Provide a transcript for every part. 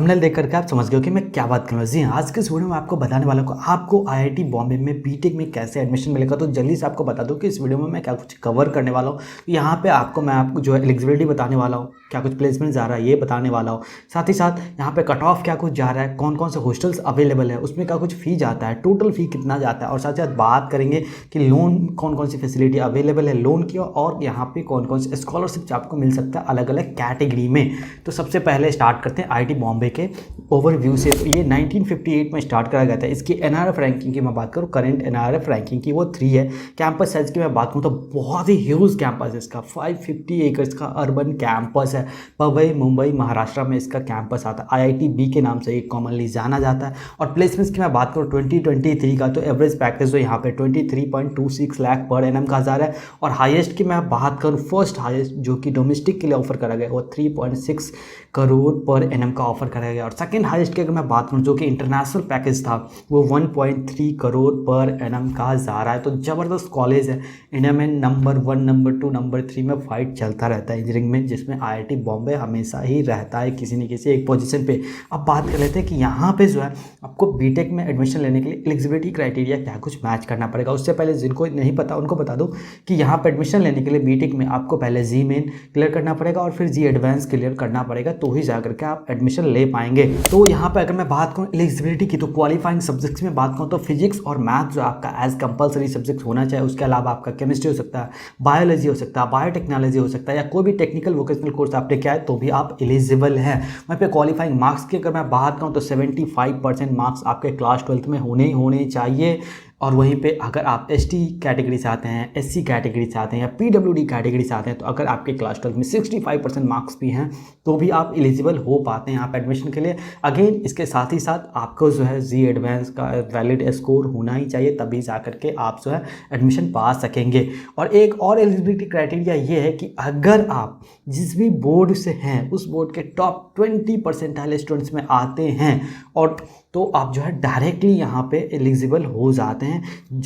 Thumbnail देख करके आप समझ गए हो कि मैं क्या बात कर रहा हूँ। जी हाँ, आज के इस वीडियो में आपको बताने वाला हूँ आपको आईआईटी बॉम्बे में बीटेक में कैसे एडमिशन मिलेगा। तो जल्दी से आपको बता दूँ कि इस वीडियो में मैं क्या कुछ कवर करने वाला हूँ। यहाँ पे मैं आपको जो है एलिजिबिलिटी बताने वाला हूँ, क्या कुछ प्लेसमेंट जा रहा है ये बताने वाला हूँ। साथ ही साथ यहाँ पे कट ऑफ क्या कुछ जा रहा है, कौन कौन से हॉस्टल्स अवेलेबल है, उसमें क्या कुछ फ़ी जाता है, टोटल फ़ी कितना जाता है, और साथ ही साथ बात करेंगे कि लोन कौन कौन सी फैसिलिटी अवेलेबल है लोन की, और यहाँ पे कौन कौन से स्कॉलरशिप आपको मिल सकता है अलग अलग कैटेगरी में। तो सबसे पहले स्टार्ट करते हैं आईआईटी बॉम्बे के ओवरव्यू से। तो ये 1958 में स्टार्ट करा गया था। इसकी एनआरएफ रैंकिंग की मैं बात करूँ, करंट एनआरएफ रैंकिंग की वो 3 है। कैंपस साइज की मैं बात करूँ तो बहुत ही ह्यूज कैंपस है इसका, 550 एकर्स का अर्बन कैंपस है। पवई मुंबई महाराष्ट्र में इसका कैंपस आता है। आईआईटी बी के नाम से ये कॉमनली जाना जाता है। और प्लेसमेंट्स की मैं बात करूँ 2023 का, तो एवरेज पैकेज तो यहाँ पे 23.26 लाख पर एनम का हज़ार है। और हाईएस्ट की मैं बात करूँ, फर्स्ट हाईएस्ट जो कि डोमेस्टिक के लिए ऑफर करा गया वो 3.6 करोड़ पर एनम का ऑफर करा गया। और सेकंड हाईएस्ट की अगर मैं बात करूँ जो कि इंटरनेशनल पैकेज था वो 1.3 करोड़ पर एनम का जा रहा है। तो ज़बरदस्त कॉलेज है इंडिया में। नंबर 1, नंबर 2, नंबर 3 में फाइट चलता रहता है इंजीनियरिंग में, जिसमें आईआईटी बॉम्बे हमेशा ही रहता है किसी न किसी एक पोजीशन पे। अब बात कर लेते हैं कि यहाँ पे जो है आपको बीटेक में एडमिशन लेने के लिए एलिजिबिलिटी क्राइटेरिया क्या कुछ मैच करना पड़ेगा। उससे पहले जिनको नहीं पता उनको बता दूँ कि यहाँ पर एडमिशन लेने के लिए बीटेक में आपको पहले जी मेन क्लियर करना पड़ेगा और फिर जी एडवांस क्लियर करना पड़ेगा, तो ही जा करके आप एडमिशन ले पाएंगे। तो यहाँ पे अगर मैं बात करूँ एलिजिबिलिटी की, तो क्वालिफाइंग सब्जेक्ट्स में बात करूँ तो फिजिक्स और मैथ जो आपका एज कंपलसरी सब्जेक्ट होना चाहिए। उसके अलावा आपका केमिस्ट्री हो सकता है, बायोलॉजी हो सकता है, बायोटेक्नोलॉजी हो सकता है, या कोई भी टेक्निकल वोकेशनल कोर्स आपने किया है तो भी आप एलिजिबल हैं। वहीं पे क्वालिफाइंग मार्क्स की अगर मैं बात करूँ तो 75% मार्क्स आपके क्लास 12th में होने चाहिए। और वहीं पे अगर आप एसटी कैटेगरी से आते हैं, एससी कैटेगरी से आते हैं, या पीडब्ल्यूडी कैटेगरी से आते हैं, तो अगर आपके क्लास 12 में 65% मार्क्स भी हैं तो भी आप एलिजिबल हो पाते हैं यहाँ पर एडमिशन के लिए। अगेन इसके साथ ही साथ आपको जो है जी एडवांस का वैलिड स्कोर होना ही चाहिए, तभी जा करके आप जो है एडमिशन पा सकेंगे। और एक और एलिजिबिलिटी क्राइटेरिया ये है कि अगर आप जिस भी बोर्ड से हैं उस बोर्ड के टॉप 20% स्टूडेंट्स में आते हैं और तो आप जो है डायरेक्टली यहाँ पे एलिजिबल हो जाते हैं।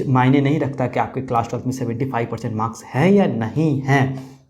मायने नहीं रखता कि आपके क्लास 12 में 75% मार्क्स है या नहीं है।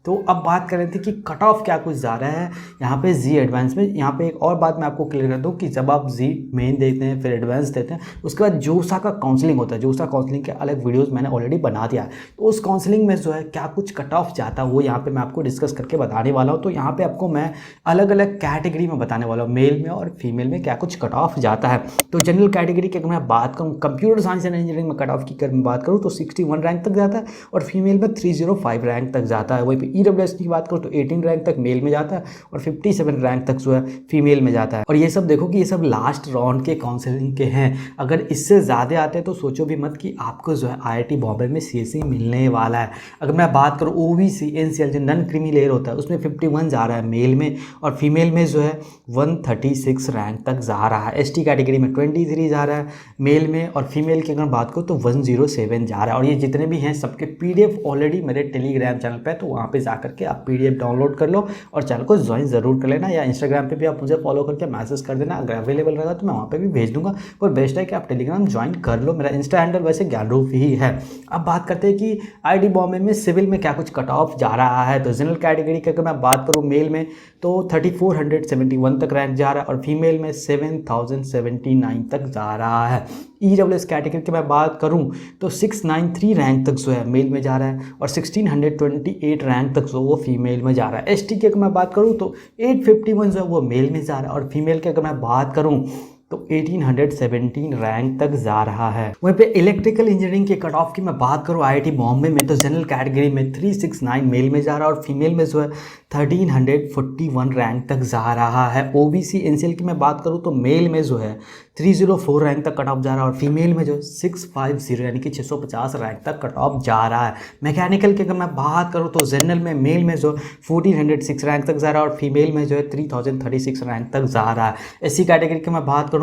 तो अब बात कर रहे थे कि कट ऑफ क्या कुछ जा रहा है यहाँ पे जी एडवांस में। यहाँ पे एक और बात मैं आपको क्लियर कर दूँ कि जब आप जी मेन देते हैं फिर एडवांस देते हैं, उसके बाद जोसा का काउंसलिंग होता है। जोसा काउंसलिंग के अलग वीडियोस मैंने ऑलरेडी बना दिया है। तो उस काउंसलिंग में जो है क्या कुछ कट ऑफ जाता है वो यहाँ पे मैं आपको डिस्कस करके बताने वाला हूँ। तो यहाँ पे आपको मैं अलग अलग कैटेगरी में बताने वाला हूँ, मेल में और फीमेल में क्या कुछ कट ऑफ जाता है। तो जनरल कैटेगरी की अगर मैं बात करूँ, कंप्यूटर साइंस एंड इंजीनियरिंग में कट ऑफ की अगर मैं बात करूँ तो 61 रैंक तक जाता है और फीमेल में 305 रैंक तक जाता है। वहीं पर ईडब्ल्यूएस की बात करूँ तो 18 रैंक तक मेल में जाता है और 57 रैंक तक जो है फीमेल में जाता है। और ये सब देखो कि ये सब लास्ट राउंड के काउंसलिंग के हैं। अगर इससे ज़्यादा आते हैं तो सोचो भी मत कि आपको जो है आईआईटी बॉम्बे में सीएससी मिलने वाला है। अगर मैं बात करूँ ओबीसी एनसीएल जो नॉन क्रीमी लेयर होता है उसमें 51 जा रहा है मेल में, और फीमेल में जो है 136 रैंक तक जा रहा है। एसटी कैटेगरी में 23 जा रहा है मेल में, और फीमेल की अगर बात करूँ तो 107 जा रहा है। और ये जितने भी हैं सबके पीडीएफ ऑलरेडी मेरे टेलीग्राम चैनल पर, तो वहाँ पर जा करके आप पीडीएफ डाउनलोड कर लो और चैनल को ज्वाइन ज़रूर कर लेना, या इंस्टाग्राम पे भी आप मुझे फॉलो करके मैसेज कर देना। अगर अवेलेबल रहेगा तो मैं वहाँ पे भी भेज दूंगा। और बेस्ट है कि आप टेलीग्राम ज्वाइन कर लो, मेरा इंस्टा हैंडल वैसे ज्ञानरूप ही है। अब बात करते हैं कि आईआईटी बॉम्बे में सिविल में क्या कुछ कट ऑफ जा रहा है। तो जनरल कैटेगरी की अगर मैं बात करूँ मेल में तो 3471 तक रैंक जा रहा है और फीमेल में 7079 तक जा रहा है। ईडब्ल्यूएस कैटेगरी की मैं बात करूं तो 693 रैंक तक जो है मेल में जा रहा है और 1628 रैंक तक जो वो फीमेल में जा रहा है। एसटी की अगर मैं बात करूं तो 851 जो है वो मेल में जा रहा है और फीमेल की अगर मैं बात करूं तो 1817 रैंक तक जा रहा है। वहीं पे इलेक्ट्रिकल इंजीनियरिंग के कट ऑफ की मैं बात करूं आईआईटी बॉम्बे में तो जनरल कैटेगरी में 369 मेल में जा रहा है और फीमेल में जो है 1341 रैंक तक जा रहा है। ओबीसी एनसीएल की मैं बात करूं तो मेल में जो है 304 रैंक तक कट ऑफ जा रहा है और फीमेल में जो 650 यानी कि 650 रैंक तक कट ऑफ जा रहा है। मैकेनिकल की अगर मैं बात करूं तो जनरल में मेल में जो 1406 रैंक तक जा रहा है और फीमेल में जो है 3036 रैंक तक जा रहा है। एससी कैटेगरी की मैं बात करूं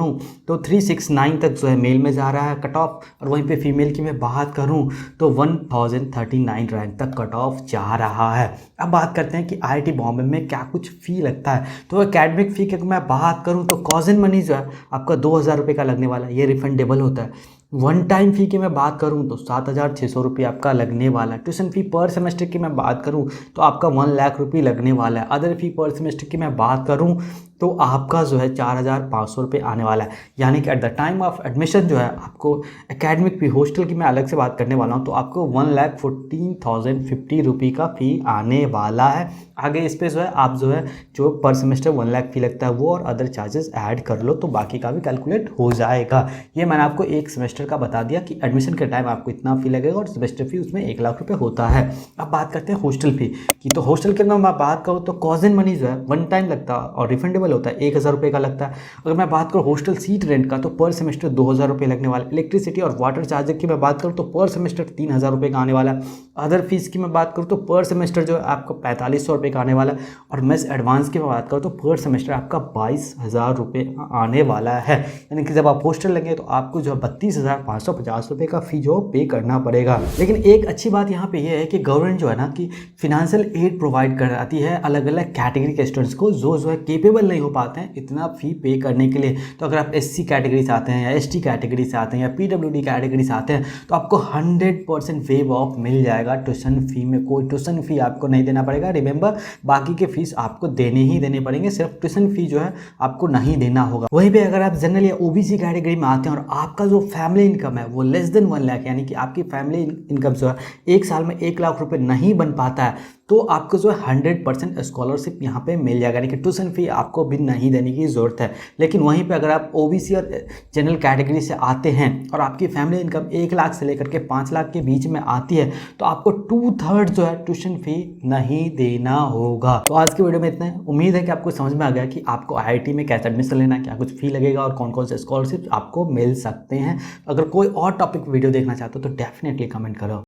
तो 369 तक जो है मेल में जा रहा है कट ऑफ, और वहीं पे फीमेल की मैं बात करूं तो 1039 रैंक तक कट ऑफ जा रहा है। अब बात करते हैं कि आईआईटी बॉम्बे में क्या कुछ फ़ी लगता है। तो एकेडमिक फ़ी की अगर मैं बात करूं तो कॉजन मनी जो है आपका 2000 रुपये का लगने वाला है, ये रिफंडेबल होता है। वन टाइम फ़ी की मैं बात करूं तो 7600 रुपये आपका लगने वाला है। ट्यूशन फ़ी पर सेमेस्टर की मैं बात करूं तो आपका 1 लाख रुपये लगने वाला है। अदर फ़ी पर सेमेस्टर की मैं बात करूं तो आपका जो है 4,500 रुपये आने वाला है। यानी कि at the time of admission जो है आपको एकेडमिक फ़ी, हॉस्टल की मैं अलग से बात करने वाला हूँ, तो आपको 1,14,050 रुपये का फ़ी आने वाला है। आगे इस पर जो है आप जो है जो पर सेमेस्टर 1 लाख फ़ी लगता है वो और अदर चार्जेस ऐड कर लो तो बाकी का भी कैलकुलेट हो जाएगा। ये मैंने आपको एक सेमेस्टर का बता दिया कि एडमिशन के टाइम आपको इतना फ़ी लगेगा और सेमेस्टर फ़ी उसमें 1 लाख रुपये होता है। अब बात करते हैं हॉस्टल फ़ी की। तो हॉस्टल के अंदर मैं बात करूँ तो कॉजन मनी जो है वन टाइम लगता है और रिफंडेबल होता है, 1,000 रुपये का लगता है। अगर मैं बात करूँ हॉस्टल सीट रेंट का तो पर सेमेस्टर 2,000 रुपये लगने वाला है। इलेक्ट्रिसिटी और वाटर चार्जर की मैं बात करूँ तो पर सेमेस्टर 3,000 रुपये का आने वाला है। अदर फीस की मैं बात करूँ तो पर सेमेस्टर जो है आपको 4,500 रुपये का आने वाला है। और मेस एडवांस की मैं बात करूँ तो पर सेमेस्टर आपका 22,000 रुपये आने वाला है। यानी कि जब आप हॉस्टल लेंगे तो आपको जो है 32,550 रुपये का फ़ी जो पे करना पड़ेगा। लेकिन एक अच्छी बात यहाँ पे ये है कि गवर्नमेंट जो है ना कि फिनेंशियल एड प्रोवाइड कराती है अलग अलग कैटेगरी के स्टूडेंट्स को जो है केपेबल नहीं हो पाते हैं इतना फ़ी पे करने के लिए। तो अगर आप SC कैटेगरी से आते हैं या ST कैटेगरी से आते हैं या PWD कैटेगरी से आते हैं तो आपको 100% वेव ऑफ मिल जाएगा ट्यूशन फ़ी में। कोई ट्यूशन फ़ी आपको नहीं देना पड़ेगा। रिमेंबर, बाकी के फीस आपको देने ही देने पड़ेंगे, सिर्फ ट्यूशन फ़ी जो है आपको नहीं देना होगा। वहीं पे अगर आप जनरल या OBC कैटेगरी में आते हैं और आपका जो फैमिली इनकम है वो लेस देन 1 लाख, यानी कि आपकी फैमिली इनकम जो है एक साल में 1 लाख रुपए नहीं बन पाता है, तो आपको जो है 100% स्कॉलरशिप यहाँ पे मिल जाएगा। यानी कि ट्यूशन फ़ी आपको भी नहीं देने की ज़रूरत है। लेकिन वहीं पे अगर आप OBC और जनरल कैटेगरी से आते हैं और आपकी फैमिली इनकम 1 लाख से लेकर के 5 लाख के बीच में आती है तो आपको 2/3 जो है ट्यूशन फ़ी नहीं देना होगा। तो आज की वीडियो में इतना है। उम्मीद है कि आपको समझ में आ गया कि आपको IIT में कैसे एडमिशन लेना है, क्या कुछ फ़ी लगेगा और कौन कौन से स्कॉलरशिप आपको मिल सकते हैं। अगर कोई और टॉपिक वीडियो देखना चाहते हो तो डेफिनेटली कमेंट करो।